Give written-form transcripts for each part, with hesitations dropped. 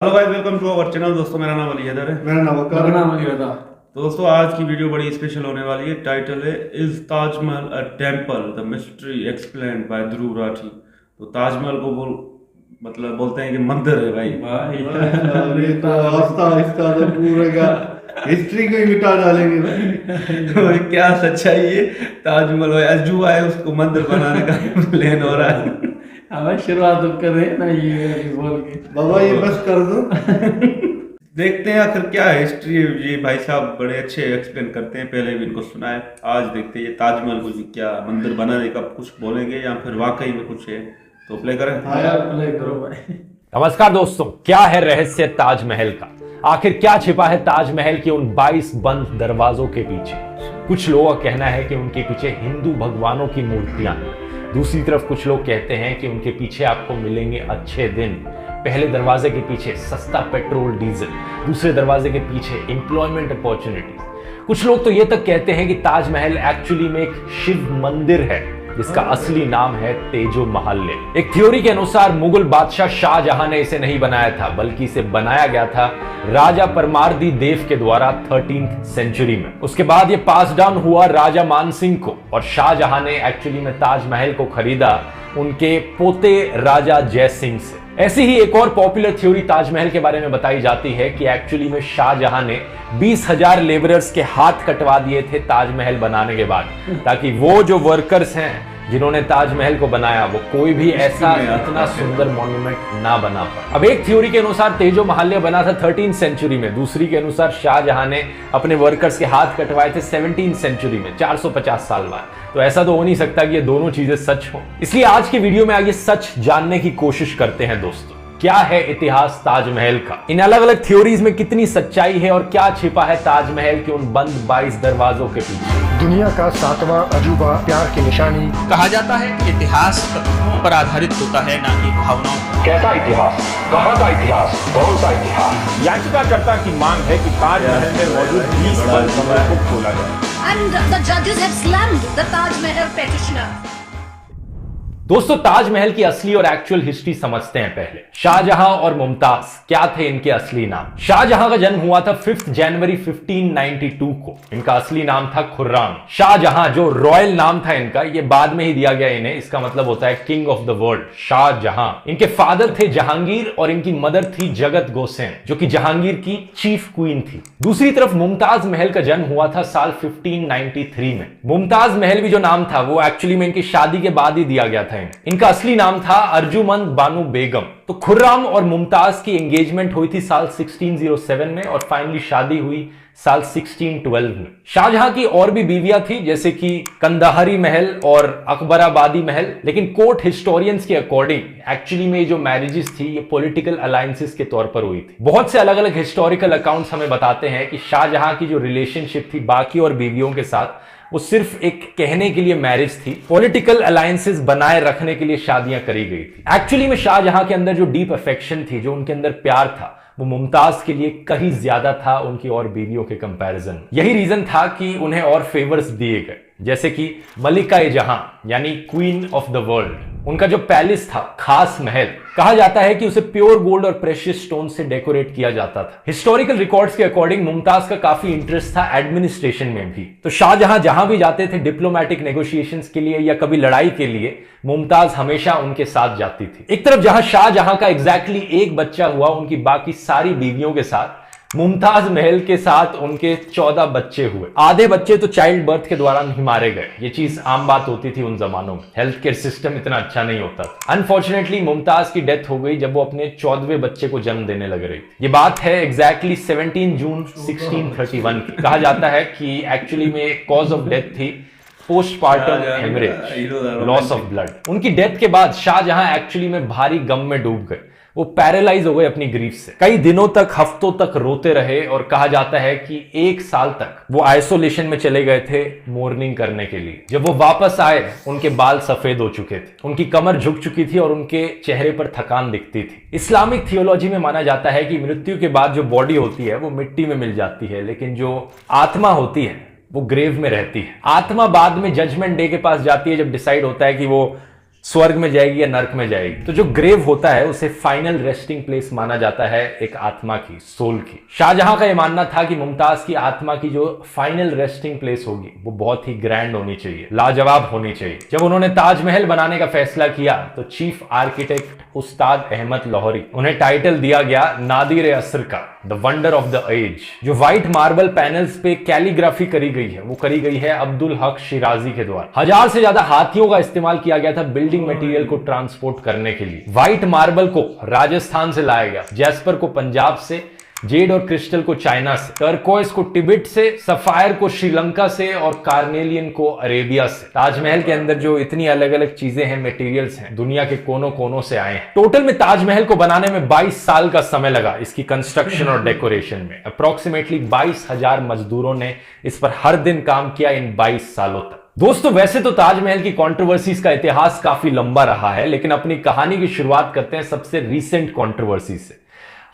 Hello guys, welcome to our channel. दोस्तों, मेरा नाम अली हैदर है। मेरा नाम मेरा नाम अली रजा। तो दोस्तों, आज की वीडियो बड़ी स्पेशल होने वाली है। टाइटल है is Taj Mahal a temple, the mystery explained by Dhruv Rathee. तो ताजमहल को बोलते हैं कि मंदिर है भाई। ये तो आस्ता आस्ता तो पूरे का हिस्ट्री को ही मिटा डालेंगे भाई। क्या सच्चाई है। ताजमहल भाई अजूबा है, उसको मंदिर बनाने का प्लान हो रहा है। हमें शुरुआत तो कर रहे हैं ना ये बोल के। बाबा ये बस कर दो। देखते हैं आखिर क्या हिस्ट्री है। ये भाई साहब बड़े अच्छे एक्सप्लेन करते हैं, पहले भी इनको सुना है। आज देखते हैं ये ताजमहल को जी क्या मंदिर बनाने का कुछ बोलेंगे या फिर वाकई में कुछ है। तो प्ले करें। हाँ यार, प्ले करो भाई। नमस्कार दोस्तों, क्या है रहस्य ताजमहल का? आखिर क्या छिपा है ताजमहल के उन 22 बंद दरवाजों के पीछे? कुछ लोगों का कहना है कि उनके पीछे हिंदू भगवानों की मूर्तियां हैं। दूसरी तरफ कुछ लोग कहते हैं कि उनके पीछे आपको मिलेंगे अच्छे दिन। पहले दरवाजे के पीछे सस्ता पेट्रोल डीजल, दूसरे दरवाजे के पीछे एम्प्लॉयमेंट अपॉर्चुनिटीज। कुछ लोग तो ये तक कहते हैं कि ताजमहल एक्चुअली में एक शिव मंदिर है जिसका असली नाम है तेजो महल। एक थ्योरी के अनुसार मुगल बादशाह शाहजहां ने इसे नहीं बनाया था, बल्कि इसे बनाया गया था राजा परमारदी देव के द्वारा 13th सेंचुरी में। उसके बाद ये पास डाउन हुआ राजा मानसिंह को, और शाहजहां ने एक्चुअली में ताजमहल को खरीदा उनके पोते राजा जय सिंह से। ऐसी ही एक और पॉपुलर थ्योरी ताजमहल के बारे में बताई जाती है कि एक्चुअली में शाहजहां ने 20,000 लेबरर्स के हाथ कटवा दिए थे ताजमहल बनाने के बाद, ताकि वो जो वर्कर्स हैं जिन्होंने ताजमहल को बनाया वो कोई भी ऐसा इतना सुंदर मॉन्यूमेंट ना बना पाए। अब एक थ्योरी के अनुसार तेजो महल बना था 13th सेंचुरी में, दूसरी के अनुसार शाहजहां ने अपने वर्कर्स के हाथ कटवाए थे 17th सेंचुरी में, 450 साल बाद। तो ऐसा तो हो नहीं सकता कि ये दोनों चीजें सच हो। इसलिए आज की वीडियो में आइए सच जानने की कोशिश करते हैं दोस्तों। क्या है इतिहास ताजमहल का? इन अलग अलग थ्योरीज में कितनी सच्चाई है और क्या छिपा है ताजमहल के उन बंद 22 दरवाजों के पीछे? दुनिया का 7वां अजूबा, प्यार की निशानी। कहा जाता है कि इतिहास तथ्यों पर आधारित होता है, ना कि भावनाओं पर। कैसा इतिहास, कहाँ का इतिहास, कौन सा इतिहास? याचिकाकर्ता की मांग है कि ताजमहल में मौजूद 20 बंद कमरों को खोला जाए। And the judges have slammed the Taj Mahal petitioner. दोस्तों, ताजमहल की असली और एक्चुअल हिस्ट्री समझते हैं पहले। शाहजहां और मुमताज क्या थे इनके असली नाम? शाहजहां का जन्म हुआ था 5 जनवरी 1592 को। इनका असली नाम था खुर्राम। शाहजहां जो रॉयल नाम था इनका, ये बाद में ही दिया गया इन्हें। इसका मतलब होता है king of the world, Shahjahan. इनके फादर थे जहांगीर और इनकी मदर थी जगत गोसेन, जो कि जहांगीर की चीफ क्वीन थी। दूसरी तरफ मुमताज महल का जन्म हुआ था साल 1593 में। मुमताज महल भी जो नाम था वो एक्चुअली में इनकी शादी के बाद ही दिया गया था। इनका असली नाम था अर्जुमंद बानू बेगम। तो खुर्राम और मुमताज की एंगेजमेंट हुई थी साल 1607 में और फाइनली शादी हुई साल 1612 में। शाहजहां की और भी बीवियां थी, जैसे कि कंदाहरी महल और अकबराबादी महल, लेकिन कोर्ट हिस्टोरियंस के अकॉर्डिंग एक्चुअली में जो मैरिजेस थी ये पॉलिटिकल अलायंसेस के तौर पर हुई थी। बहुत से अलग अलग हिस्टोरिकल अकाउंट्स हमें बताते हैं कि शाहजहां की जो रिलेशनशिप थी बाकी और बीवियों के साथ, वो सिर्फ एक कहने के लिए मैरिज थी, पॉलिटिकल अलायंसेस बनाए रखने के लिए शादियां करी गई थी। एक्चुअली में शाहजहां के अंदर जो डीप अफेक्शन थी, जो उनके अंदर प्यार था, वो मुमताज के लिए कहीं ज्यादा था उनकी और बीवियों के कंपैरिजन। यही रीजन था कि उन्हें और फेवर्स दिए गए, जैसे कि मलिका-ए-जहां यानी क्वीन ऑफ द वर्ल्ड। उनका जो पैलेस था, खास महल, कहा जाता है कि उसे प्योर गोल्ड और प्रेशियस स्टोन से डेकोरेट किया जाता था। हिस्टोरिकल रिकॉर्ड्स के अकॉर्डिंग मुमताज का काफी इंटरेस्ट था एडमिनिस्ट्रेशन में भी। तो शाहजहां जहां भी जाते थे डिप्लोमेटिक नेगोशिएशंस के लिए या कभी लड़ाई के लिए, मुमताज हमेशा उनके साथ जाती थी। एक तरफ जहां शाहजहां का एग्जैक्टली एक बच्चा हुआ, उनकी बाकी सारी बीवियों के साथ मुमताज महल के साथ उनके 14 बच्चे हुए। आधे बच्चे तो चाइल्ड बर्थ के दौरान ही मारे गए। ये चीज आम बात होती थी उन जमानों में, हेल्थ केयर सिस्टम इतना अच्छा नहीं होता था। अनफॉर्चुनेटली मुमताज की डेथ हो गई जब वो अपने 14वें बच्चे को जन्म देने लग रही थी। ये बात है एग्जैक्टली 17 जून 1631 की। कहा जाता है कि एक्चुअली में कॉज ऑफ डेथ थी postpartum haemorrhage, loss of blood. उनकी डेथ के बाद शाहजहां एक्चुअली में भारी गम में डूब गए। वो पैरालाइज हो गए अपनी ग्रीफ से। कई दिनों तक, हफ्तों तक रोते रहे और कहा जाता है कि 1 साल तक वो आइसोलेशन में चले गए थे मोर्निंग करने के लिए। जब वो वापस आए, उनके बाल सफेद हो चुके थे, उनकी कमर झुक चुकी थी और उनके चेहरे पर थकान दिखती थी। इस्लामिक थियोलॉजी में माना जाता है कि मृत्यु के बाद जो बॉडी होती है वो मिट्टी में मिल जाती है, लेकिन जो आत्मा होती है वो ग्रेव में रहती है। आत्मा बाद में जजमेंट डे के पास जाती है, जब डिसाइड होता है कि वो स्वर्ग में जाएगी या नर्क में जाएगी। तो जो ग्रेव होता है उसे फाइनल रेस्टिंग प्लेस माना जाता है एक आत्मा की, सोल की। शाहजहां का यह मानना था कि मुमताज की आत्मा की जो फाइनल रेस्टिंग प्लेस होगी वो बहुत ही ग्रैंड होनी चाहिए, लाजवाब होनी चाहिए। जब उन्होंने ताजमहल बनाने का फैसला किया तो चीफ आर्किटेक्ट उस्ताद अहमद लाहौरी, उन्हें टाइटल दिया गया नादिर असर का, the wonder of the age. जो व्हाइट मार्बल पैनल्स पे कैलीग्राफी करी गई है वो करी गई है अब्दुल हक शिराजी के द्वारा। 1000 से ज्यादा हाथियों का इस्तेमाल किया गया था बिल्डिंग मटेरियल को ट्रांसपोर्ट करने के लिए। व्हाइट मार्बल को राजस्थान से लाया गया, जैस्पर को पंजाब से, जेड और क्रिस्टल को चाइना से, टर्कोइस को तिब्बत से, सफायर को श्रीलंका से और कार्नेलियन को अरेबिया से। ताजमहल के अंदर जो इतनी अलग अलग चीजें हैं, मटेरियल्स हैं, दुनिया के कोनों कोनों से आए हैं। टोटल में ताजमहल को बनाने में 22 साल का समय लगा इसकी कंस्ट्रक्शन और डेकोरेशन में। अप्रोक्सीमेटली 22,000 मजदूरों ने इस पर हर दिन काम किया इन 22 सालों तक। दोस्तों वैसे तो ताजमहल की कंट्रोवर्सीज का इतिहास काफी लंबा रहा है, लेकिन अपनी कहानी की शुरुआत करते हैं सबसे रीसेंट कंट्रोवर्सी से।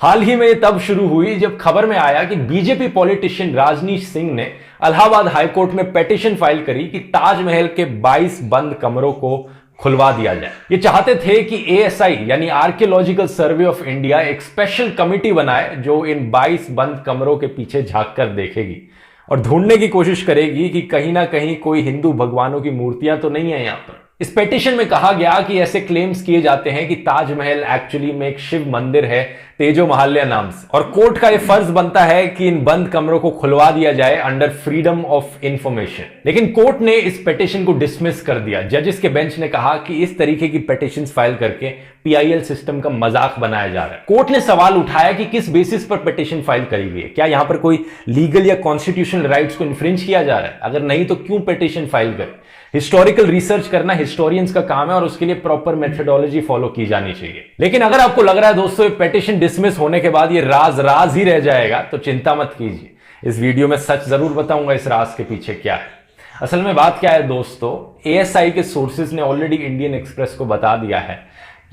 हाल ही में तब शुरू हुई जब खबर में आया कि बीजेपी पॉलिटिशियन राजनीश सिंह ने इलाहाबाद हाईकोर्ट में पिटीशन फाइल करी कि ताजमहल के 22 बंद कमरों को खुलवा दिया जाए। ये चाहते थे कि एएसआई यानी आर्कियोलॉजिकल सर्वे ऑफ इंडिया एक स्पेशल कमिटी बनाए जो इन 22 बंद कमरों के पीछे झांक कर देखेगी और ढूंढने की कोशिश करेगी कि कहीं ना कहीं कोई हिंदू भगवानों की मूर्तियां तो नहीं है यहां पर। इस पिटीशन में कहा गया कि ऐसे क्लेम्स किए जाते हैं कि ताजमहल एक्चुअली में एक शिव मंदिर है तेजो महाल्या नाम से, और कोर्ट का यह फर्ज बनता है कि इन बंद कमरों को खुलवा दिया जाए अंडर फ्रीडम ऑफ इंफॉर्मेशन। लेकिन कोर्ट ने इस पिटीशन को डिसमिस कर दिया। जजेस के बेंच ने कहा कि इस तरीके की पिटीशंस फाइल करके पीआईएल सिस्टम का मजाक बनाया जा रहा है। कोर्ट ने सवाल उठाया कि किस बेसिस पर पिटीशन फाइल करी गई है, क्या यहां पर कोई लीगल या कॉन्स्टिट्यूशनल राइट्स को इन्फ्रिंज किया जा रहा है? अगर नहीं तो क्यों पिटीशन फाइल करें? हिस्टोरिकल रिसर्च करना हिस्टोरियंस का काम है और उसके लिए प्रॉपर मेथोडोलॉजी फॉलो की जानी चाहिए। लेकिन अगर आपको लग रहा है दोस्तों ये पिटीशन डिसमिस होने के बाद ये राज ही रह जाएगा तो चिंता मत कीजिए, इस वीडियो में सच जरूर बताऊंगा इस राज के पीछे क्या है। असल में बात क्या है दोस्तों, एएसआई के सोर्सेज ने ऑलरेडी इंडियन एक्सप्रेस को बता दिया है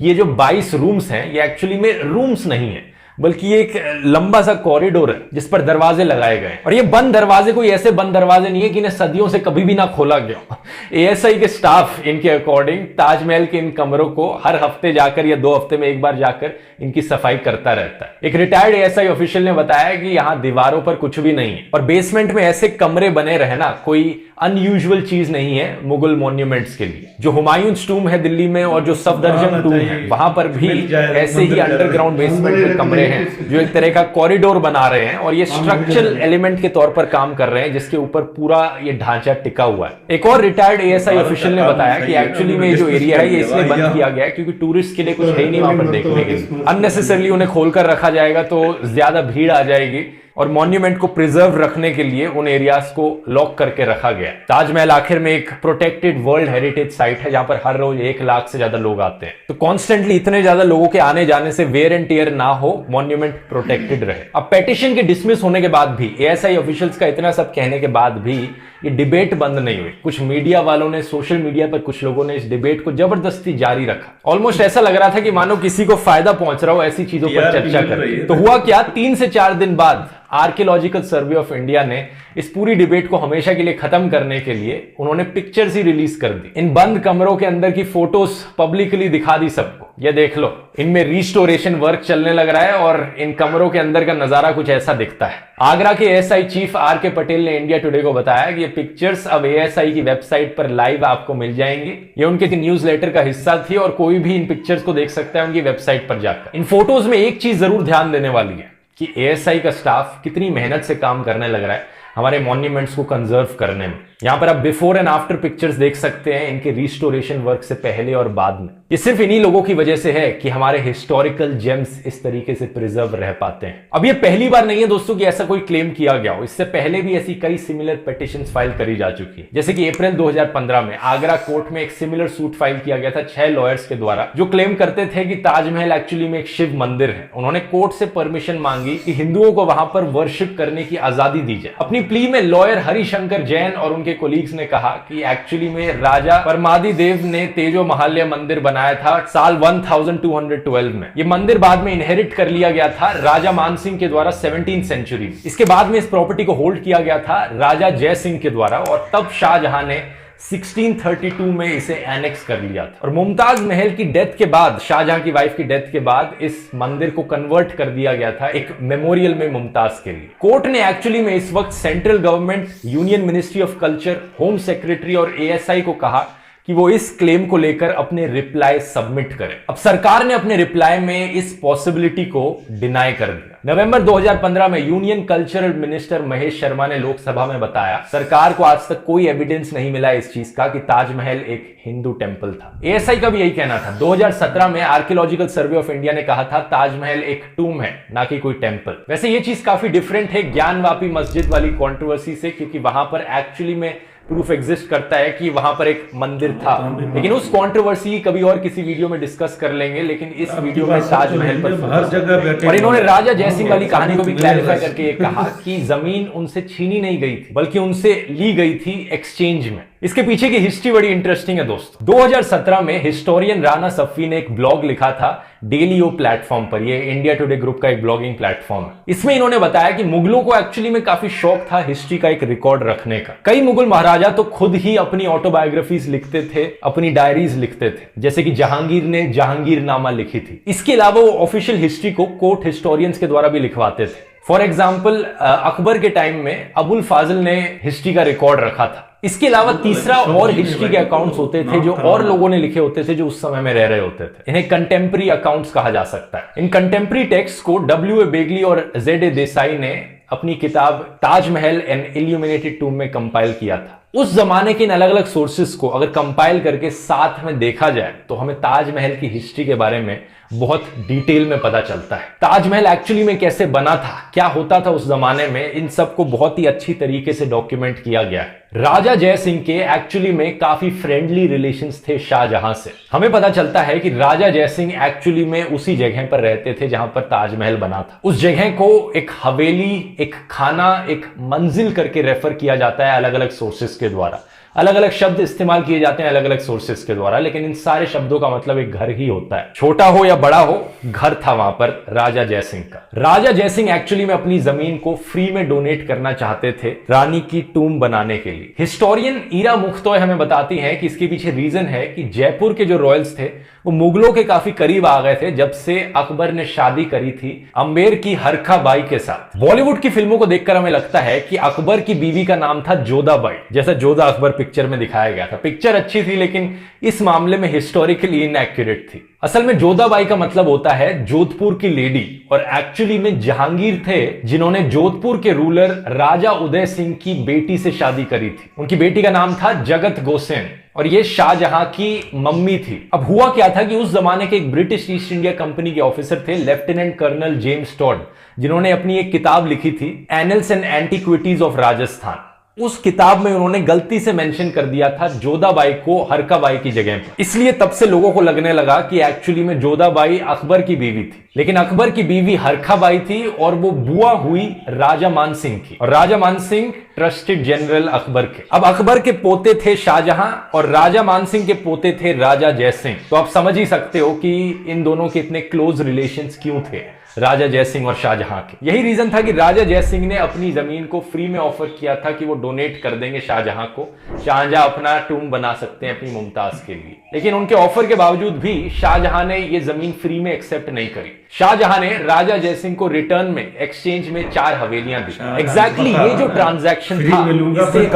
ये जो 22 रूम्स हैं ये एक्चुअली में रूम्स नहीं है, बल्कि ये एक लंबा सा कॉरिडोर है जिस पर दरवाजे लगाए गए। और ये बंद दरवाजे कोई ऐसे बंद दरवाजे नहीं है कि इन्हें सदियों से कभी भी ना खोला गया। एएसआई के स्टाफ इनके अकॉर्डिंग ताजमहल के इन कमरों को हर हफ्ते जाकर या 2 हफ्ते में एक बार जाकर इनकी सफाई करता रहता है। एक रिटायर्ड एएसआई ऑफिशियल ने बताया कि यहाँ दीवारों पर कुछ भी नहीं है और बेसमेंट में ऐसे कमरे बने रहना कोई अनयूजुअल चीज नहीं है मुगल मॉन्यूमेंट्स के लिए। जो हुमायूं टूम है दिल्ली में और जो सफदरजंग टूम है वहां पर भी ऐसे ही अंडरग्राउंड बेसमेंट में कमरे हैं जो एक तरह का कॉरिडोर बना रहे हैं और ये स्ट्रक्चरल एलिमेंट के तौर पर काम कर रहे हैं जिसके ऊपर पूरा ये ढांचा टिका हुआ है। एक और रिटायर्ड एएसआई ऑफिशियल ने बताया कि एक्चुअली में जो एरिया है ये इसलिए बंद किया गया है क्योंकि टूरिस्ट के लिए कुछ है ही नहीं वहां पर देखने के लिए। अननेसेसरली उन्हें खोलकर रखा जाएगा तो ज्यादा भीड़ आ जाएगी और मॉन्यूमेंट को प्रिजर्व रखने के लिए उन एरियाज को लॉक करके रखा गया। ताजमहल आखिर में एक प्रोटेक्टेड वर्ल्ड हेरिटेज साइट है जहां पर हर रोज 1 लाख से ज्यादा लोग आते हैं, तो कॉन्स्टेंटली इतने ज्यादा लोगों के आने जाने से वेयर एंड टेयर ना हो, मॉन्यूमेंट प्रोटेक्टेड रहे। अब पिटीशन के डिसमिस होने के बाद भी, एएसआई ऑफिशियल्स का इतना सब कहने के बाद भी ये डिबेट बंद नहीं हुई। कुछ मीडिया वालों ने, सोशल मीडिया पर कुछ लोगों ने इस डिबेट को जबरदस्ती जारी रखा। ऑलमोस्ट ऐसा लग रहा था कि मानो किसी को फायदा पहुंच रहा हो ऐसी चीजों पर चर्चा कर रही है। तो हुआ क्या, 3 से 4 दिन बाद आर्कियोलॉजिकल सर्वे ऑफ इंडिया ने इस पूरी डिबेट को हमेशा के लिए खत्म करने के लिए उन्होंने पिक्चर्स ही रिलीज कर दी। इन बंद कमरों के अंदर की फोटोज पब्लिकली दिखा दी सबको, ये देख लो, इनमें रिस्टोरेशन वर्क चलने लग रहा है और इन कमरों के अंदर का नजारा कुछ ऐसा दिखता है। आगरा के एएसआई चीफ आर.के. पटेल ने इंडिया टुडे को बताया कि ये पिक्चर्स अब एएसआई की वेबसाइट पर लाइव आपको मिल जाएंगी। ये उनके न्यूज लेटर का हिस्सा थी और कोई भी इन पिक्चर्स को देख सकता है उनकी वेबसाइट पर जाकर। इन फोटोज में एक चीज जरूर ध्यान देने वाली है कि एएसआई का स्टाफ कितनी मेहनत से काम करने लग रहा है हमारे मॉन्यूमेंट्स को कंजर्व करने में। यहां पर आप बिफोर एंड आफ्टर पिक्चर्स देख सकते हैं इनके रिस्टोरेशन वर्क से पहले और बाद में। ये सिर्फ इन्हीं लोगों की वजह से है कि हमारे हिस्टोरिकल जेम्स इस तरीके से प्रिजर्व रह पाते हैं। अब ये पहली बार नहीं है दोस्तों कि ऐसा कोई क्लेम किया गया हो, इससे पहले भी ऐसी कई सिमिलर पिटीशंस फाइल करी जा चुकी है। जैसे कि अप्रैल 2015 में आगरा कोर्ट में एक सिमिलर सूट फाइल किया गया था 6 लॉयर्स के द्वारा जो क्लेम करते थे कि ताजमहल एक्चुअली में एक शिव मंदिर है। उन्होंने कोर्ट से परमिशन मांगी कि हिंदुओं को वहां पर वर्शिप करने की आजादी दी जाए। अपनी प्ली में लॉयर हरिशंकर जैन और उनके कोलीग्स ने कहा कि एक्चुअली में राजा परमादी देव ने तेजो महाल्या मंदिर बनाया था साल 1212 में। यह मंदिर बाद में इनहेरिट कर लिया गया था राजा मानसिंह के द्वारा 17वीं सेंचुरी। इसके बाद में इस प्रॉपर्टी को होल्ड किया गया था राजा जय सिंह के द्वारा और तब शाहजहां ने 1632 में इसे एनेक्स कर लिया था। और मुमताज महल की डेथ के बाद, शाहजहां की वाइफ की डेथ के बाद, इस मंदिर को कन्वर्ट कर दिया गया था एक मेमोरियल में मुमताज के लिए। कोर्ट ने एक्चुअली में इस वक्त central government, union ministry of culture, home secretary और एएसआई को कहा कि वो इस क्लेम को लेकर अपने रिप्लाई सबमिट करें। अब सरकार ने अपने रिप्लाई में इस पॉसिबिलिटी को डिनाई कर दिया। नवंबर 2015 में union cultural minister Mahesh Sharma ने लोकसभा में बताया, सरकार को आज तक कोई एविडेंस नहीं मिला इस चीज का कि ताजमहल एक हिंदू टेंपल था। एएसआई का भी यही कहना था। 2017 में आर्कियोलॉजिकल सर्वे ऑफ इंडिया ने कहा था ताजमहल एक टूम है, ना कि कोई टेंपल। वैसे ये चीज काफी डिफरेंट है ज्ञानवापी मस्जिद वाली कंट्रोवर्सी से, क्योंकि वहां पर एक्चुअली में प्रूफ एग्जिस्ट करता है कि वहां पर एक मंदिर था। लेकिन उस कंट्रोवर्सी कभी और किसी वीडियो में डिस्कस कर लेंगे। लेकिन इस वीडियो में ताजमहल पर हर जगह बैठे, और इन्होंने राजा जयसिंह वाली कहानी को भी क्लैरिफाई करके कहा कि जमीन उनसे छीनी नहीं गई थी, बल्कि उनसे ली गई थी एक्सचेंज में। इसके पीछे की हिस्ट्री बड़ी इंटरेस्टिंग है दोस्तों। 2017 में हिस्टोरियन राणा सफ़ी ने एक ब्लॉग लिखा था डेलीओ प्लेटफॉर्म पर। ये इंडिया टुडे ग्रुप का एक ब्लॉगिंग प्लेटफॉर्म है। इसमें इन्होंने बताया कि मुगलों को एक्चुअली में काफी शौक था हिस्ट्री का एक रिकॉर्ड रखने का। कई मुगल महाराजा तो खुद ही अपनी ऑटोबायोग्राफीज लिखते थे, अपनी डायरीज लिखते थे, जैसे कि जहांगीर ने जहांगीरनामा लिखी थी। इसके अलावा वो ऑफिशियल हिस्ट्री को कोर्ट हिस्टोरियंस के द्वारा भी लिखवाते थे। फॉर एग्जाम्पल अकबर के टाइम में अबुल फाजिल ने हिस्ट्री का रिकॉर्ड रखा था। इसके अलावा तीसरा और हिस्ट्री के अकाउंट्स होते थे जो और लोगों ने लिखे होते थे जो उस समय में रह रहे होते थे। इन्हें कंटेम्प्रेरी अकाउंट्स कहा जा सकता है। इन कंटेम्प्रेरी टेक्स्ट को W.A. बेगली और Z.A. देसाई ने अपनी किताब ताजमहल एन इल्यूमिनेटेड टूम में कंपाइल किया था। उस जमाने के इन अलग अलग सोर्सेस को अगर कंपाइल करके साथ में देखा जाए तो हमें ताजमहल की हिस्ट्री के बारे में बहुत डिटेल में पता चलता है। ताजमहल एक्चुअली में कैसे बना था, क्या होता था उस जमाने में, इन सब को बहुत ही अच्छी तरीके से डॉक्यूमेंट किया गया है। राजा जयसिंह के एक्चुअली में काफी फ्रेंडली रिलेशंस थे शाहजहां से। हमें पता चलता है कि राजा जयसिंह एक्चुअली में उसी जगह पर रहते थे जहां पर ताजमहल बना था। उस जगह को एक हवेली, एक खाना, एक मंजिल करके रेफर किया जाता है अलग अलग सोर्सेस के द्वारा। अलग अलग शब्द इस्तेमाल किए जाते हैं अलग अलग सोर्सेस के द्वारा, लेकिन इन सारे शब्दों का मतलब एक घर ही होता है। छोटा हो या बड़ा हो, घर था वहां पर राजा जयसिंह का। राजा जयसिंह एक्चुअली में अपनी जमीन को फ्री में डोनेट करना चाहते थे रानी की टूम बनाने के लिए। हिस्टोरियन ईरा मुख्तोय हमें बताती हैं कि इसके पीछे रीजन है कि जयपुर के जो रॉयल्स थे वो मुगलों के काफी करीब आ गए थे जब से अकबर ने शादी करी थी अंबेर की हरखा बाई के साथ। बॉलीवुड की फिल्मों को देखकर हमें लगता है कि अकबर की बीवी का नाम था जोधाबाई, जैसा जोधा अकबर पिक्चर में दिखाया गया था। पिक्चर अच्छी थी लेकिन इस मामले में हिस्टोरिकली इनएक्यूरेट थी। असल में जोधाबाई का मतलब होता है जोधपुर की लेडी, और एक्चुअली में जहांगीर थे जिन्होंने जोधपुर के रूलर राजा उदय सिंह की बेटी से शादी करी थी। उनकी बेटी का नाम था जगत गोसेन और ये शाहजहां की मम्मी थी। अब हुआ क्या था कि उस जमाने के एक ब्रिटिश ईस्ट इंडिया कंपनी के ऑफिसर थे लेफ्टिनेंट कर्नल जेम्स टॉड, जिन्होंने अपनी एक किताब लिखी थी annuls and antiquities of Rajasthan. उस किताब में उन्होंने गलती से मेंशन कर दिया था जोधाबाई को हरकाबाई की जगह पर। इसलिए तब से लोगों को लगने लगा कि एक्चुअली में जोधाबाई अकबर की बीवी थी, लेकिन अकबर की बीवी हरकाबाई थी और वो बुआ हुई राजा मान सिंह की, और राजा मान सिंह ट्रस्टेड जनरल अकबर के। अब अकबर के पोते थे शाहजहां और राजा मान सिंह के पोते थे राजा जयसिंह। तो आप समझ ही सकते हो कि इन दोनों के इतने क्लोज रिलेशंस क्यों थे राजा जयसिंह और शाहजहां के। यही रीजन था कि राजा जयसिंह ने अपनी जमीन को फ्री में ऑफर किया था कि वो डोनेट कर देंगे शाहजहां को। शाहजहां अपना टूम बना सकते हैं अपनी मुमताज के लिए, लेकिन उनके ऑफर के बावजूद भी शाहजहां ने ये जमीन फ्री में एक्सेप्ट नहीं करी। शाहजहां ने राजा जयसिंह को रिटर्न में, एक्सचेंज में 4 हवेलियां दी। एग्जैक्टली ये जो ट्रांजैक्शन था इसे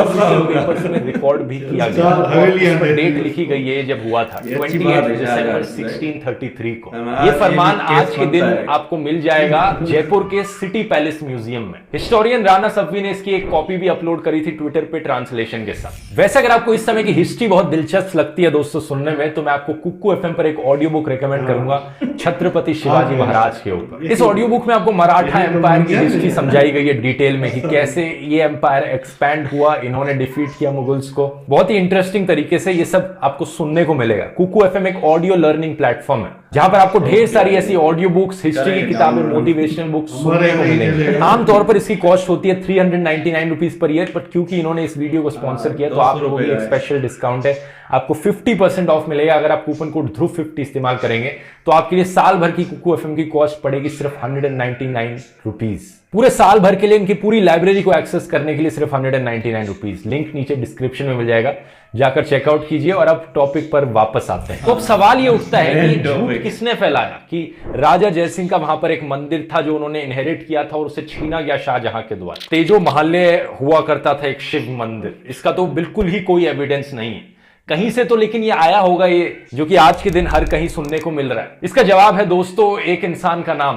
पेपर्स में रिकॉर्ड भी किया गया। डेट लिखी गई है जब हुआ था 28 दिसंबर 1633 को। ये फरमान आज के दिन आपको मिल जाएगा जयपुर के सिटी पैलेस म्यूजियम में। हिस्टोरियन राणा सफ़ी ने इसकी एक कॉपी भी अपलोड करी थी ट्विटर पे ट्रांसलेशन के साथ। वैसे अगर आपको इस समय की हिस्ट्री बहुत दिलचस्प लगती है दोस्तों सुनने में, तो मैं आपको कुक्कू एफएम पर एक ऑडियो बुक रेकमेंड करूंगा छत्रपति शिवाजी महाराज के ऊपर। इस ऑडियो बुक में आपको मराठा एम्पायर की हिस्ट्री समझाई गई है डिटेल में कि कैसे ये एम्पायर एक्सपैंड हुआ, इन्होंने डिफीट किया मुगल्स को। बहुत ही इंटरेस्टिंग तरीके से ये सब आपको सुनने को मिलेगा। कुक्कू एफएम एक ऑडियो लर्निंग प्लेटफॉर्म है जहां पर आपको ढेर सारी ऐसी ऑडियो बुक्स, हिस्ट्री की किताबें, मोटिवेशनल बुक्स सुनने को मिलेंगी। आमतौर पर इसकी कॉस्ट होती है 399 रुपीज पर ईयर, बट क्योंकि इन्होंने इस वीडियो को स्पॉन्सर किया तो आप लोगों के लिए एक स्पेशल डिस्काउंट है। आपको 50% ऑफ मिलेगा अगर आप कूपन कोड ध्रुव 50 इस्तेमाल करेंगे। तो आपके लिए साल भर की कुकू एफएम की कॉस्ट पड़ेगी सिर्फ 199 रुपीज। पूरे साल भर के लिए इनकी पूरी लाइब्रेरी को एक्सेस करने के लिए सिर्फ 199 रुपीज। लिंक नीचे डिस्क्रिप्शन में मिल जाएगा, जाकर चेकआउट कीजिए। और अब टॉपिक पर वापस आते हैं। तो अब सवाल ये उठता है कि झूठ किसने फैलाया कि राजा जयसिंह का वहां पर एक मंदिर था जो उन्होंने इनहेरिट किया था और उसे छीना गया शाहजहां के द्वारा। तेजो महल हुआ करता था एक शिव मंदिर, इसका तो बिल्कुल ही कोई एविडेंस नहीं है कहीं से तो, लेकिन ये आया होगा ये जो कि आज के दिन हर कहीं सुनने को मिल रहा है। इसका जवाब है दोस्तों एक इंसान का नाम,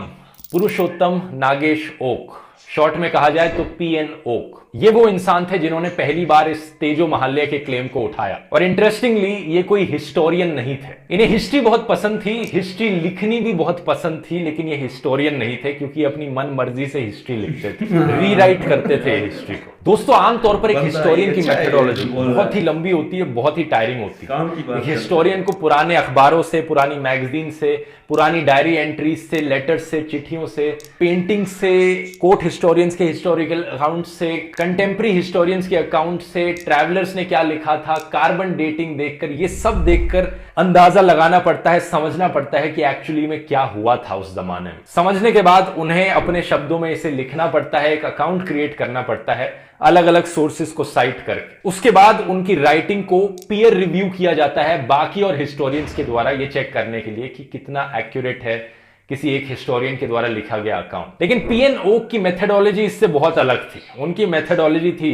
पुरुषोत्तम नागेश ओक, शॉर्ट में कहा जाए तो पीएन ओक। ये वो इंसान थे जिन्होंने पहली बार इस तेजो महल्य के क्लेम को उठाया। और इंटरेस्टिंगली ये कोई हिस्टोरियन नहीं थे, इन्हें हिस्ट्री बहुत पसंद थी, हिस्ट्री लिखनी भी बहुत पसंद थी, लेकिन ये हिस्टोरियन नहीं थे क्योंकि अपनी मन मर्जी से हिस्ट्री लिखते थे, रीराइट करते थे हिस्ट्री को। दोस्तों आमतौर पर एक हिस्टोरियन की मेथोडोलॉजी बहुत ही लंबी होती है, बहुत ही टायरिंग होती है। एक हिस्टोरियन को पुराने अखबारों से, पुरानी मैगजीन से, पुरानी डायरी एंट्रीज से, लेटर्स से, चिट्ठियों से, पेंटिंग से, कोर्ट हिस्टोरियंस के हिस्टोरिकल अकाउंट से, कंटेम्प्रेरी हिस्टोरियंस के अकाउंट से, ट्रैवलर्स ने क्या लिखा था, कार्बन डेटिंग देखकर, ये सब देखकर अंदाजा लगाना पड़ता है, समझना पड़ता है कि एक्चुअली में क्या हुआ था उस जमाने में। समझने के बाद उन्हें अपने शब्दों में इसे लिखना पड़ता है, एक अकाउंट क्रिएट करना पड़ता है अलग अलग सोर्सेस को साइट करके। उसके बाद उनकी राइटिंग को पीयर रिव्यू किया जाता है बाकी और हिस्टोरियंस के द्वारा, ये चेक करने के लिए कि कितना एक्यूरेट है किसी एक हिस्टोरियन के द्वारा लिखा गया अकाउंट। लेकिन पीएन ओक की मेथोडोलॉजी इससे बहुत अलग थी। उनकी मेथोडोलॉजी थी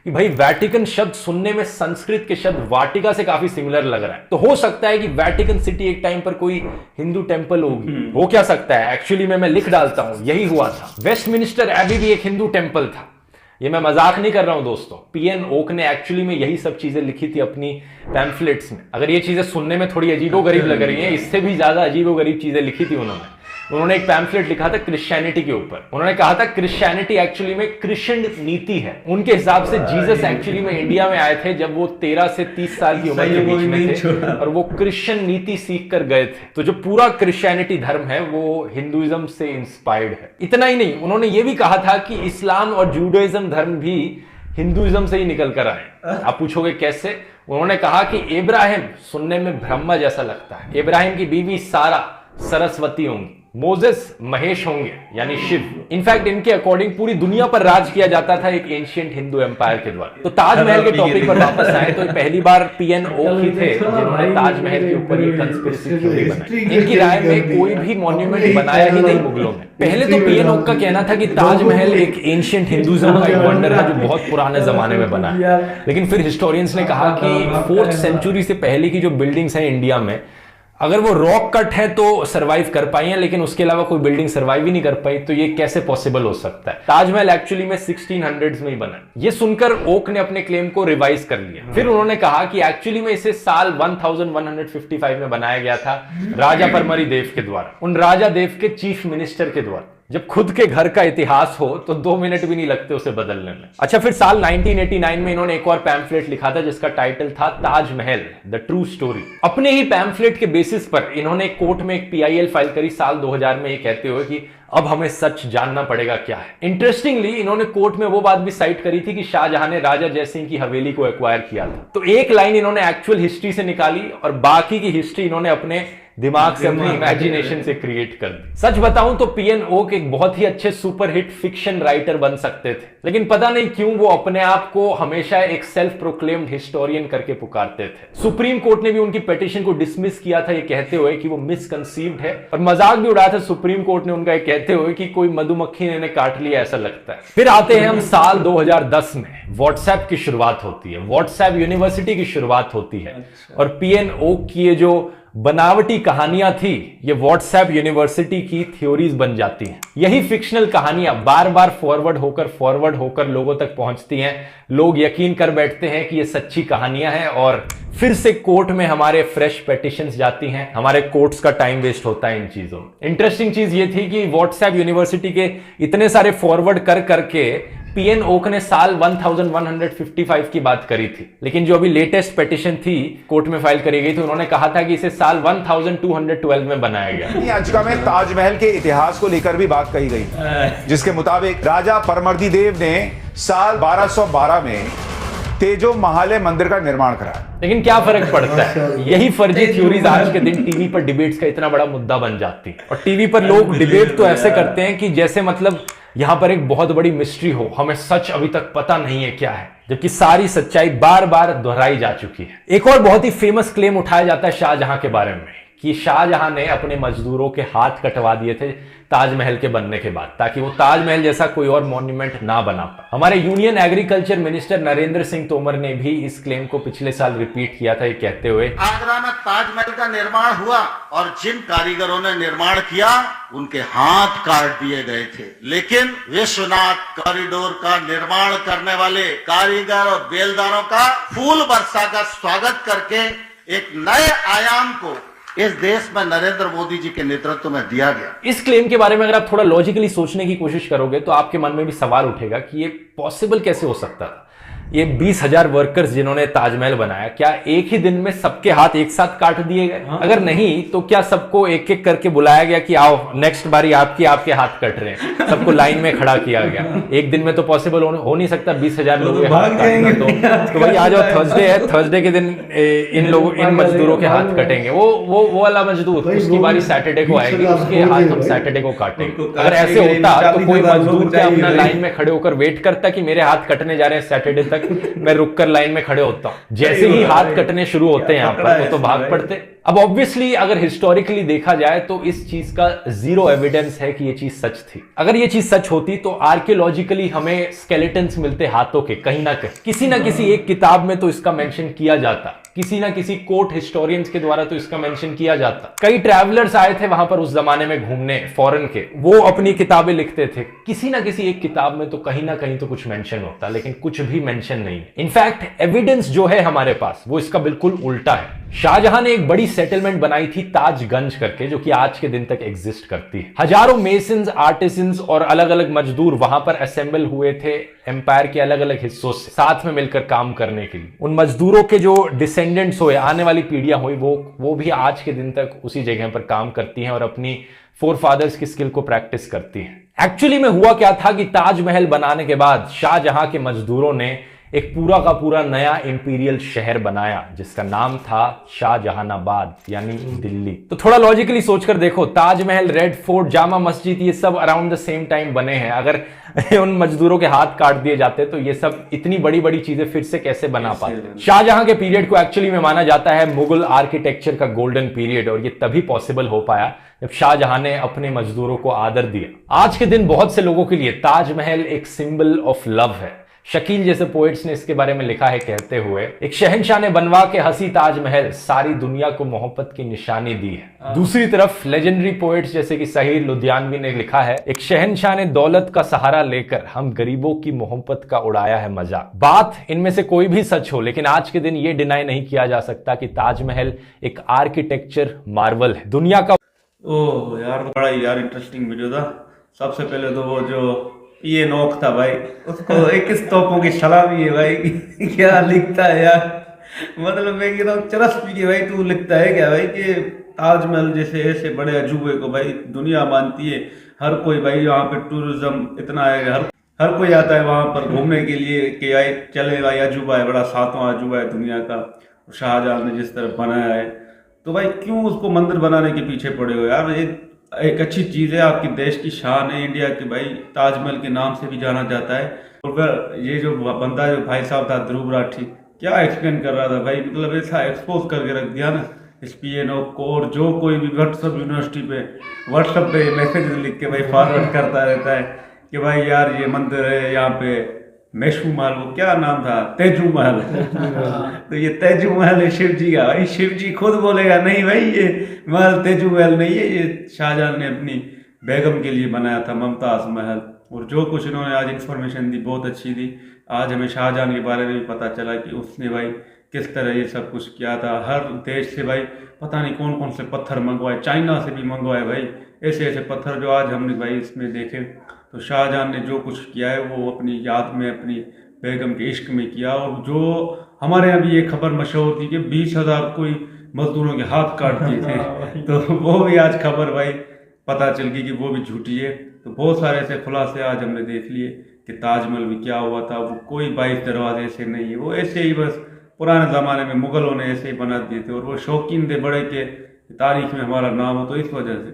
कि भाई वैटिकन शब्द सुनने में संस्कृत के शब्द वाटिका से काफी सिमिलर लग रहा है, तो हो सकता है कि वैटिकन सिटी एक टाइम पर कोई हिंदू टेंपल होगी। हो क्या सकता है, एक्चुअली में मैं लिख डालता हूं, यही हुआ था। वेस्टमिनिस्टर एबी भी एक हिंदू टेंपल था। ये मैं मजाक नहीं कर रहा हूं दोस्तों, पीएन ओक ने एक्चुअली में यही सब चीजें लिखी थी अपनी पैम्फलेट्स में। अगर ये चीजें सुनने में थोड़ी अजीबोगरीब लग रही हैं, इससे भी ज्यादा अजीबोगरीब चीजें लिखी थी उन्होंने एक पैम्फलेट लिखा था क्रिश्चियनिटी के ऊपर। उन्होंने कहा था क्रिश्चियनिटी एक्चुअली में क्रिश्चियन नीति है। उनके हिसाब से जीसस एक्चुअली में इंडिया में आए थे जब वो 13 से 30 साल की उम्र के बीच में थे और वो क्रिश्चियन नीति सीख कर गए थे। तो जो पूरा क्रिश्चियनिटी धर्म है वो हिंदुइज्म से इंस्पायर्ड है। इतना ही नहीं, उन्होंने ये भी कहा था कि इस्लाम और जूडाइज्म धर्म भी हिंदुइज्म से ही निकल कर आए। आप पूछोगे कैसे? उन्होंने कहा कि इब्राहिम सुनने में ब्रह्मा जैसा लगता है, इब्राहिम की बीवी सारा सरस्वती होंगी, मोजेस महेश होंगे यानी शिव। इनफैक्ट इनके अकॉर्डिंग पूरी दुनिया पर राज किया जाता था एक एंशिएंट हिंदू एम्पायर के द्वारा। तो ताजमहल के टॉपिक पर वापस आए तो पहली बार पीएन ओक ही थे जिन्होंने ताजमहल के ऊपर ये कंस्पिरेसी थ्योरी बनाई। इनकी राय में कोई भी मॉन्यूमेंट बनाया ही नहीं मुगलों ने। पहले तो पीएन ओक का कहना था कि ताजमहल एक एंशिएंट हिंदुइज्म का एक वंडर है जो बहुत पुराने जमाने में बना है, लेकिन फिर हिस्टोरियंस ने कहा कि 4th सेंचुरी से पहले की जो बिल्डिंग्स हैं इंडिया में, अगर वो रॉक कट है तो सरवाइव कर पाई है, लेकिन उसके अलावा कोई बिल्डिंग सरवाइव ही नहीं कर पाई, तो ये कैसे पॉसिबल हो सकता है? ताजमहल एक्चुअली में 1600s में ही बना। ये सुनकर ओक ने अपने क्लेम को रिवाइज कर लिया। फिर उन्होंने कहा कि एक्चुअली में इसे साल 1155 में बनाया गया था राजा परमरी देव के द्वारा, उन राजा देव के चीफ मिनिस्टर के द्वारा। जब खुद के घर का इतिहास हो तो 2 मिनट भी नहीं लगते उसे बदलने में। अच्छा, फिर साल 1989 में इन्होंने एक और पैम्फलेट लिखा था जिसका टाइटल था ताजमहल द ट्रू स्टोरी। अपने ही पैम्फलेट के बेसिस पर इन्होंने कोर्ट में एक PIL फाइल करी साल 2000 में, ये कहते हुए कि अब हमें सच जानना पड़ेगा क्या है। इंटरेस्टिंगली इन्होंने कोर्ट में वो बात भी साइट करी थी कि शाहजहां ने राजा जयसिंह की हवेली को एक्वायर किया था। तो एक लाइन इन्होंने एक्चुअल हिस्ट्री से निकाली और बाकी की हिस्ट्री इन्होंने अपने दिमाग से, अपनी इमेजिनेशन से क्रिएट कर दी। सच बताऊं तो पीएन ओक एक बहुत ही अच्छे सुपरहिट फिक्शन राइटर बन सकते थे, लेकिन पता नहीं क्यों वो अपने आप को हमेशा एक सेल्फ प्रोक्लेम्ड हिस्टोरियन करके पुकारते थे। सुप्रीम कोर्ट ने भी उनकी पिटीशन को डिसमिस किया था, ये कहते हुए कि वो मिसकंसीव्ड है, और मजाक भी उड़ाया था सुप्रीम कोर्ट ने उनका, कहते हुए कि कोई मधुमक्खी ने इन्हें काट लिया ऐसा लगता है। फिर आते हैं हम साल 2010 में। व्हाट्सएप की शुरुआत होती है, व्हाट्सएप यूनिवर्सिटी की शुरुआत होती है, और पीएन ओक की ये जो बनावटी कहानियां थी ये व्हाट्सएप यूनिवर्सिटी की थ्योरीज बन जाती हैं। यही फिक्शनल कहानियां बार बार फॉरवर्ड होकर लोगों तक पहुंचती हैं। लोग यकीन कर बैठते हैं कि ये सच्ची कहानियां हैं और फिर से कोर्ट में हमारे फ्रेश पिटीशंस जाती हैं। हमारे कोर्ट्स का टाइम वेस्ट होता है इन चीजों में। इंटरेस्टिंग चीज ये थी कि व्हाट्सएप यूनिवर्सिटी के इतने सारे फॉरवर्ड कर करके पीएन ओक ने साल 1155 की बात करी थी, लेकिन जो अभी लेटेस्ट पिटीशन थी कोर्ट में फाइल करी गई थी, उन्होंने कहा था कि इसे साल 1212 में बनाया गया। याचिका में ताजमहल के इतिहास को लेकर भी बात कही गई, जिसके मुताबिक राजा परमर्दी देव ने साल 1212 में तेजो महालय मंदिर का निर्माण कराया। लेकिन क्या फर्क पड़ता है, यही फर्जी थ्योरीज आज के दिन टीवी पर डिबेट्स का इतना बड़ा मुद्दा बन जाती है। और टीवी पर लोग डिबेट तो ऐसे करते हैं कि जैसे मतलब यहां पर एक बहुत बड़ी मिस्ट्री हो, हमें सच अभी तक पता नहीं है क्या है, जबकि सारी सच्चाई बार बार दोहराई जा चुकी है। एक और बहुत ही फेमस क्लेम उठाया जाता है शाहजहां के बारे में कि शाहजहां ने अपने मजदूरों के हाथ कटवा दिए थे ताजमहल के बनने के बाद, ताकि वो ताजमहल जैसा कोई और मॉन्यूमेंट ना बना पाए। हमारे union agriculture minister Narendra Singh Tomar ने भी इस क्लेम को पिछले साल रिपीट किया था, ये कहते हुए, आगरा में ताजमहल का निर्माण हुआ और जिन कारीगरों ने निर्माण किया उनके हाथ काट दिए गए थे, लेकिन विश्वनाथ कॉरिडोर का निर्माण करने वाले कारीगर और बेलदारों का फूल वर्षा का स्वागत करके एक नए आयाम को इस देश में नरेंद्र मोदी जी के नेतृत्व में दिया गया। इस क्लेम के बारे में अगर आप थोड़ा लॉजिकली सोचने की कोशिश करोगे तो आपके मन में भी सवाल उठेगा कि ये पॉसिबल कैसे हो सकता था। ये 20,000 वर्कर्स जिन्होंने ताजमहल बनाया, क्या एक ही दिन में सबके हाथ एक साथ काट दिए गए? अगर नहीं तो क्या सबको एक एक करके बुलाया गया कि आओ नेक्स्ट बारी आपके हाथ कट रहे हैं, सबको लाइन में खड़ा किया गया? एक दिन में तो पॉसिबल हो नहीं सकता 20,000 लोगों के हाथ काटना। तो भाई आ जाओ, थर्सडे है, थर्सडे के दिन इन मजदूरों के हाथ कटेंगे। वो वाला मजदूर उसकी बारी सैटरडे को आएगी, उसके हाथ हम सैटरडे को काटेंगे। अगर ऐसे होता तो कोई मजदूर क्या अपना लाइन में खड़े होकर वेट करता कि मेरे हाथ कटने जा रहे हैं सैटरडे तक, मैं रुककर लाइन में खड़े होता हूं? जैसे ही हाथ कटने शुरू होते हैं यहां पर वो तो भाग पड़ते। अब ऑब्वियसली अगर हिस्टोरिकली देखा जाए तो इस चीज का जीरो एविडेंस है कि ये चीज सच थी। अगर ये चीज सच होती तो आर्कियोलॉजिकली हमें स्केलेटन्स मिलते हाथों के कहीं ना कहीं, किसी ना किसी एक किताब में तो इसका मेंशन किया जाता, किसी ना किसी कोर्ट हिस्टोरियंस के द्वारा तो इसका मेंशन किया जाता। कई ट्रैवलर्स आए थे वहां पर उस जमाने में घूमने फॉरेन के, वो अपनी किताबें लिखते थे, किसी ना किसी एक किताब में तो कहीं ना कहीं तो कुछ मेंशन होता, लेकिन कुछ भी मेंशन नहीं है। इनफैक्ट एविडेंस जो है हमारे पास वो इसका बिल्कुल उल्टा है। शाहजहां ने एक बड़ी सेटलमेंट बनाई थी ताजगंज करके, जो कि आज के दिन तक एग्जिस्ट करती है। हजारों मेसन्स, आर्टिसंस और अलग अलग मजदूर वहां पर असेंबल हुए थे एम्पायर के अलग अलग हिस्सों से, साथ में मिलकर काम करने के लिए। उन मजदूरों के जो डिसेंडेंट्स हुए, आने वाली पीढ़ियां हुई, वो भी आज के दिन तक उसी जगह पर काम करती हैं और अपनी फोरफादर्स की स्किल को प्रैक्टिस करती हैं। एक्चुअली में हुआ क्या था कि ताजमहल बनाने के बाद शाहजहां के मजदूरों ने एक पूरा का पूरा नया इंपीरियल शहर बनाया जिसका नाम था शाहजहानाबाद, यानी दिल्ली। तो थोड़ा लॉजिकली सोचकर देखो, ताजमहल, रेड फोर्ट, जामा मस्जिद, ये सब अराउंड द सेम टाइम बने हैं। अगर उन मजदूरों के हाथ काट दिए जाते तो ये सब इतनी बड़ी बड़ी चीजें फिर से कैसे बना पाते? शाहजहां के पीरियड को एक्चुअली में माना जाता है मुगल आर्किटेक्चर का गोल्डन पीरियड, और ये तभी पॉसिबल हो पाया जब शाहजहां ने अपने मजदूरों को आदर दिया। आज के दिन बहुत से लोगों के लिए ताजमहल एक सिंबल ऑफ लव है। शकील जैसे पोएट्स ने इसके बारे में लिखा है कहते हुए, एक शहंशाह ने बनवा के हंसी ताजमहल, सारी दुनिया को मोहब्बत की निशानी दी है। दूसरी तरफ लेजेंडरी पोएट्स जैसे कि सहीर लुधियानवी ने लिखा है, एक शहंशाह ने दौलत का सहारा लेकर हम गरीबों की मोहब्बत का उड़ाया है मजा। बात इनमें से कोई भी सच हो, लेकिन आज के दिन ये डिनाई नहीं किया जा सकता कि ताजमहल एक आर्किटेक्चर मार्वल है, दुनिया का। ओह यार, बड़ा यार इंटरेस्टिंग वीडियो था। सबसे पहले तो वो जो ये नोक था भाई, उसको 21 तोपों की सलामी है भाई। क्या लिखता है यार, मतलब मैं कह रहा हूँ चरस भी के भाई, तू लिखता है क्या भाई कि ताजमहल जैसे ऐसे बड़े अजूबे को भाई दुनिया मानती है, हर कोई भाई यहाँ पे टूरिज्म इतना है, हर कोई आता है वहाँ पर घूमने के लिए कि भाई चले भाई, अजूबा है, बड़ा 7वां अजूबा है दुनिया का, शाहजहां ने जिस तरह बनाया है। तो भाई क्यों उसको मंदिर बनाने के पीछे पड़े हो यार? एक अच्छी चीज़ है, आपकी देश की शान है इंडिया की भाई, ताजमहल के नाम से भी जाना जाता है। और फिर ये जो बंदा जो भाई साहब था ध्रुव राठी, क्या एक्सप्लेन कर रहा था भाई, मतलब ऐसा एक्सपोज करके रख दिया ना इस PNO को। और जो कोई भी व्हाट्सएप यूनिवर्सिटी पे व्हाट्सएप पे मैसेज लिख के भाई फॉरवर्ड करता रहता है कि भाई यार ये मंदिर है यहाँ पे, मेशू महल, वो क्या नाम था, तेजू महल। तो ये तेजू महल है शिव जी का भाई, शिव जी खुद बोलेगा नहीं भाई ये महल तेजू महल नहीं है, ये शाहजहां ने अपनी बेगम के लिए बनाया था, मुमताज महल। और जो कुछ इन्होंने आज इन्फॉर्मेशन दी बहुत अच्छी दी। आज हमें शाहजहां के बारे में भी पता चला कि उसने भाई किस तरह ये सब कुछ किया था। हर देश से भाई पता नहीं कौन कौन से पत्थर मंगवाए, चाइना से भी मंगवाए भाई, ऐसे ऐसे पत्थर जो आज हमने भाई इसमें देखे। तो शाहजहां ने जो कुछ किया है वो अपनी याद में, अपनी बेगम के इश्क में किया। और जो हमारे यहाँ भी ये खबर मशहूर थी कि 20,000 कोई मजदूरों के हाथ काट दिए थे, तो वो भी आज खबर भाई पता चल गई कि वो भी झूठी है। तो बहुत सारे ऐसे खुलासे आज हमने देख लिए कि ताजमहल में क्या हुआ था। वो कोई 22 दरवाजे से नहीं है, वो ऐसे ही बस पुराने ज़माने में मुग़लों ने ऐसे ही बना दिए थे और वो शौकीन थे बड़े के तारीख में हमारा नाम हो, तो इस वजह से।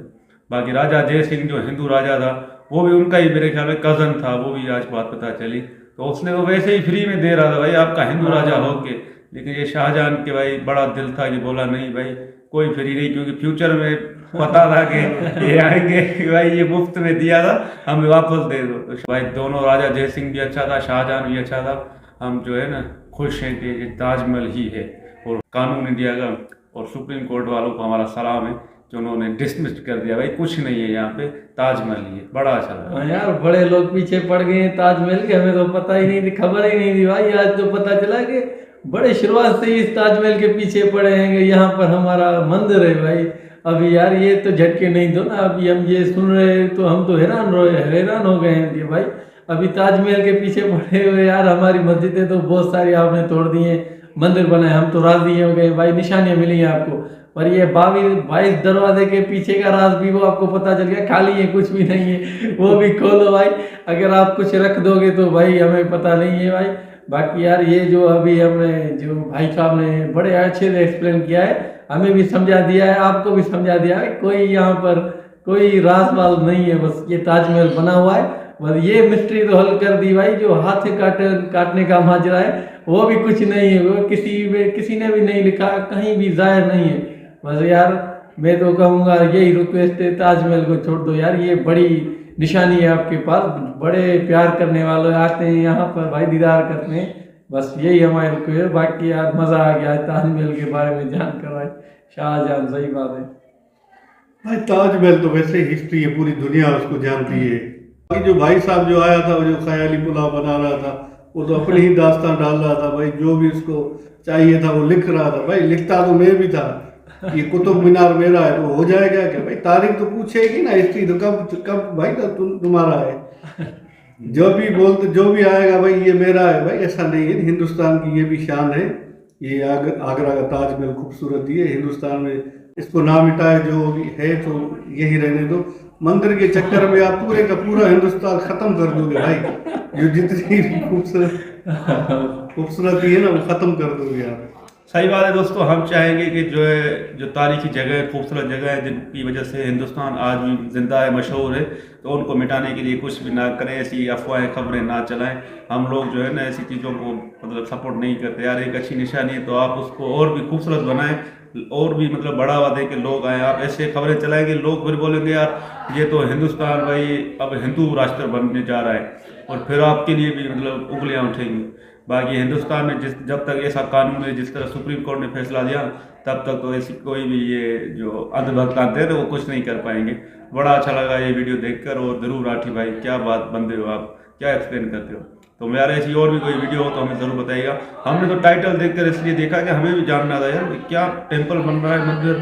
बाकी राजा जय सिंह जो हिंदू राजा था, वो भी उनका ही मेरे ख्याल में कज़न था, वो भी आज बात पता चली। तो उसने वो वैसे ही फ्री में दे रहा था, भाई आपका हिंदू राजा हो के। लेकिन ये शाहजहां के भाई बड़ा दिल था, ये बोला नहीं भाई कोई फ्री नहीं, क्योंकि फ्यूचर में पता था कि ये आएंगे भाई ये मुफ्त में दिया था, हमें वापस दे दो। तो भाई दोनों राजा जय सिंह भी अच्छा था, शाहजहां भी अच्छा था। हम जो है ना खुश हैं कि ये ताजमहल ही है। और कानून इंडिया का और सुप्रीम कोर्ट वालों को हमारा सलाम है कि उन्होंने डिसमिस कर दिया, भाई कुछ नहीं है यहाँ पे, ताजमहल ही है। बड़ा अच्छा लगा यार, बड़े लोग पीछे पड़ गए हैं ताजमहल के, हमें तो पता ही नहीं थी, खबर ही नहीं थी भाई। आज तो पता चला कि बड़े शुरुआत से ही इस ताजमहल के पीछे पड़े हैं कि यहाँ पर हमारा मंदिर है भाई। अभी यार ये तो झटके नहीं दो ना, अभी हम ये सुन रहे तो हम तो हैरान हो गए हैं कि भाई अभी ताजमहल के पीछे पड़े हुए। यार हमारी मस्जिदें तो बहुत सारी आपने तोड़ दी हैं, मंदिर बनाए, हम तो राजी हो गए भाई, निशानियाँ मिली हैं आपको। पर ये 22 दरवाजे के पीछे का राज भी वो आपको पता चल गया, खाली है, कुछ भी नहीं है, वो भी खोलो भाई। अगर आप कुछ रख दोगे तो भाई हमें पता नहीं है भाई। बाकी यार ये जो अभी हमने जो भाई साहब ने बड़े अच्छे से एक्सप्लेन किया है, हमें भी समझा दिया है, आपको भी समझा दिया है, कोई यहाँ पर कोई राजवाल नहीं है, बस ये ताजमहल बना हुआ है। बस ये मिस्ट्री तो हल कर दी भाई, जो हाथ से काटने का माजरा है वो भी कुछ नहीं है, वो किसी ने भी नहीं लिखा, कहीं भी जाहिर नहीं है। बस यार मैं तो कहूँगा यही रिक्वेस्ट है, ताजमहल को छोड़ दो यार, ये बड़ी निशानी है आपके पास, बड़े प्यार करने वाले आते हैं यहाँ पर भाई, दीदार करते हैं। बस यही हमारे रिक्वेस्ट है। बाकी यार मज़ा आ गया ताजमहल के बारे में जानकर भाई, शाहजहां, सही बात है भाई। ताजमहल तो वैसे हिस्ट्री है, पूरी दुनिया उसको जानती है। बाकी जो भाई साहब जो आया था, वो जो ख्याली पुलाव बना रहा था, वो तो अपनी ही दास्तान डाल रहा था भाई, जो भी उसको चाहिए था वो लिख रहा था भाई। लिखता तो मैं भी था, ये कुतुब मीनार मेरा है, तो हो जाएगा क्या भाई, तारीख तो पूछेगी ना हिस्ट्री, तो कब भाई तुम्हारा है। जो भी बोलते जो भी आएगा भाई ये मेरा है भाई, ऐसा नहीं है। हिंदुस्तान की ये भी शान है, ये आगरा का ताजमहल खूबसूरत ही है। हिंदुस्तान में इसको ना मिटाए, जो भी है तो यही रहने दो। मंदिर के चक्कर में आप पूरे का पूरा हिंदुस्तान खत्म कर दोगे भाई, जो जितनी खूबसूरती है ना वो खत्म कर दोगे आप। सही बात है दोस्तों। हम चाहेंगे कि जो तारीखी जगह, खूबसूरत जगह है, जिनकी वजह से हिंदुस्तान आज भी जिंदा है, मशहूर है, तो उनको मिटाने के लिए कुछ भी ना करें, ऐसी अफवाहें खबरें ना चलाएं। हम लोग जो है ना ऐसी चीज़ों को मतलब सपोर्ट नहीं करते। यार एक अच्छी निशानी है तो आप उसको और भी खूबसूरत बनाएं, और भी मतलब बढ़ावा दें कि लोग आएँ। आप ऐसे खबरें चलाएंगे, लोग फिर बोलेंगे यार ये तो हिंदुस्तान भाई अब हिंदू राष्ट्र बनने जा रहा है, और फिर आपके लिए भी मतलब उंगलियाँ उठेंगी। बाकी हिंदुस्तान में जब तक ऐसा कानून है, जिस तरह सुप्रीम कोर्ट ने फैसला दिया, तब तक तो ऐसी कोई भी ये जो अंधभक्त आते हैं वो कुछ नहीं कर पाएंगे। बड़ा अच्छा लगा ये वीडियो देखकर। और ज़रूर राठी भाई क्या बात बंदे हो आप, क्या एक्सप्लेन करते हो। तो मेरा ऐसी और भी कोई वीडियो हो तो हमें ज़रूर बताइएगा। हमने तो टाइटल देखकर इसलिए देखा कि हमें भी जानना था यार क्या टेम्पल बन रहा है, मंदिर।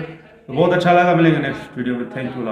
तो बहुत अच्छा लगा। मिलेंगे नेक्स्ट वीडियो में। Thank you.